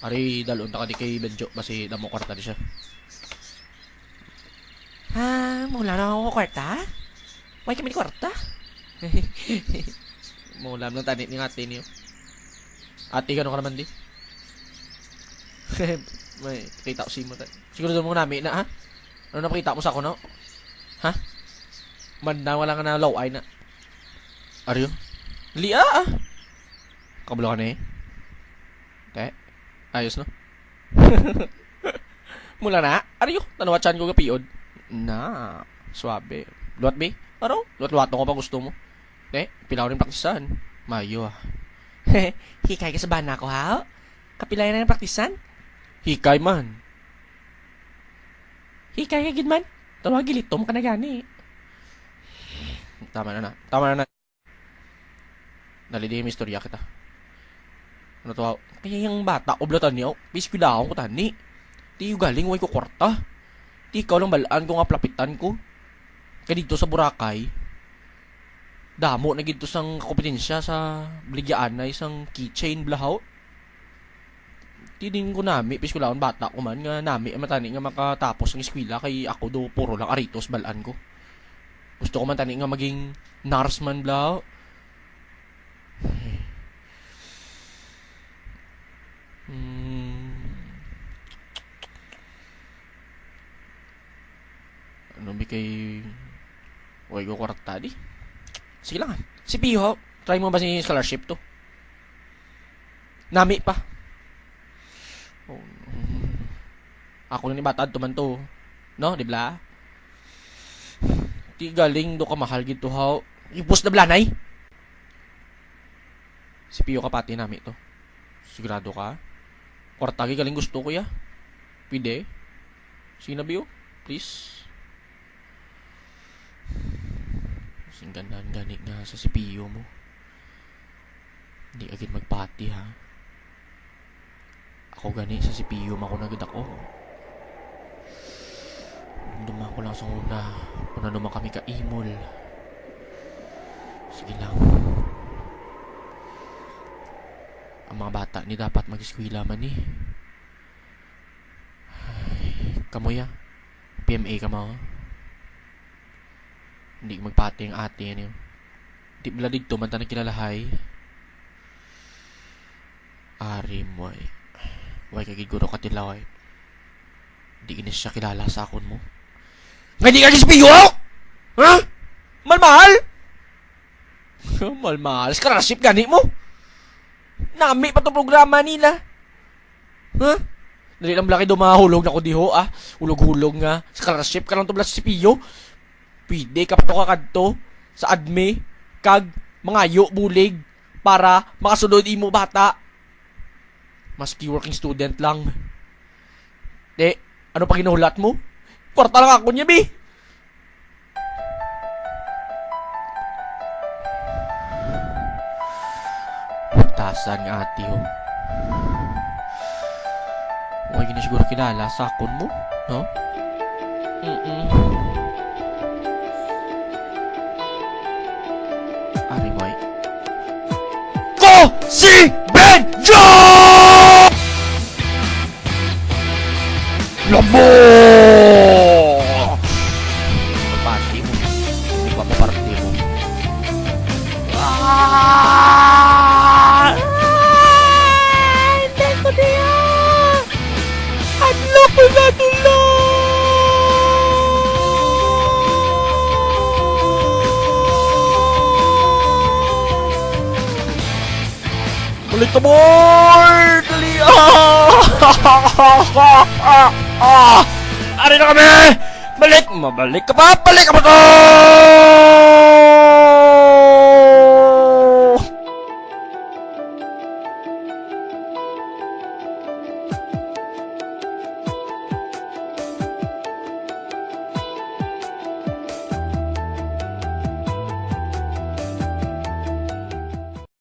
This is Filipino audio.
Ari dalon ta kadi kay Benjo basi damo kwarta di siya. Mula na ako kwarta? Why kami ni kwarta? Mula lang tani ni ate niyo. Ate gano ka naman di? May kita ko si mo. Siguro doon mo nami na ha? Ano na pakita mo sa ako no? Ha? Manda wala ka na low eye na. Aryo? Lia ah! Kabalo ka na eh. Te? Ayos no? Mula na? Aryo? Tanawachan ko kapiod. Na, suabe. Luat be? Ano? Luat-luat ko pa gusto mo. Te? Pilaw rin praktisan. Mayo ah. Hikay ka sa bana ko ha? Kapilay na ng praktisan? Hikay man. Hikay ka gid man? Tawag gilitom ka na gani. Tama na na. Tama na na. Nalidi yung istorya kita. Ano to? Kaya yung bata, oblatan niyo, biskwilahan ko tani. Di yung galing, way ko kwarta. Di ikaw lang balaan ko nga plapitan ko. Kaya dito sa Boracay, damo na dito sang kompetensya sa baligyaan na isang keychain blahaw. Di din ko nami, biskwilahan bata ko man, nga nami, matani nga makatapos ng eskwela, kay ako do puro lang aritos balaan ko. Gusto ko man tani nga maging nurse man blahaw. Ano ba kay Uy ko kwarta di? Sige lang. Si Piho, try mo ba si scholarship to? Nami pa. Oh, ako na ni batad tuman to. No, di ba? Di galing do ka mahal gito haw. Ipos na blanay. Si Piho kapati nami to. Sigurado ka? Kwartagi galing gusto ko ya. Pide. Sige na Biyo, please. Singganan gani nga sa CPU mo. Hindi agad magpati ha. Ako gani sa CPU mo ako nagad ako. Duman ko lang sa una. Kung naman kami ka-imol. Sige lang. Ang mga bata ni dapat mag-eskwela man eh. Kamuya. PMA ka mo. Hindi magpati ang ate yan yun. Di bala dito man tanang kilalahay. Ari mo ay. Huwag kagiguro ka tilaw ay. Di inis siya kilala sa akon mo. Nga di ka gispiyo! Ha? Malmahal? Malmahal? Scholarship gani mo? Nami pa to programa nila. Ha? Dali lang laki dumahulog na ko diho ah. Hulog-hulog nga. Scholarship ka lang to bala sa CPU. Pwede ka pa to kakadto sa adme kag mangayo bulig para makasunod imo bata. Maski working student lang. Ano pa ginuhulat mo? Kwarta lang ako niya, bi. Tasan nga ati ho. Huwag na siguro kilala sa akon mo, no? Ari mo ay. Ko si Benjo! Labo! Pati mo. Hindi pa maparti mo. Hindi ko niya! Adlo ko na nila! Balik ka, boy! Dali! Ari na kami! Balik! Mabalik ka pa! Balik ka pa to!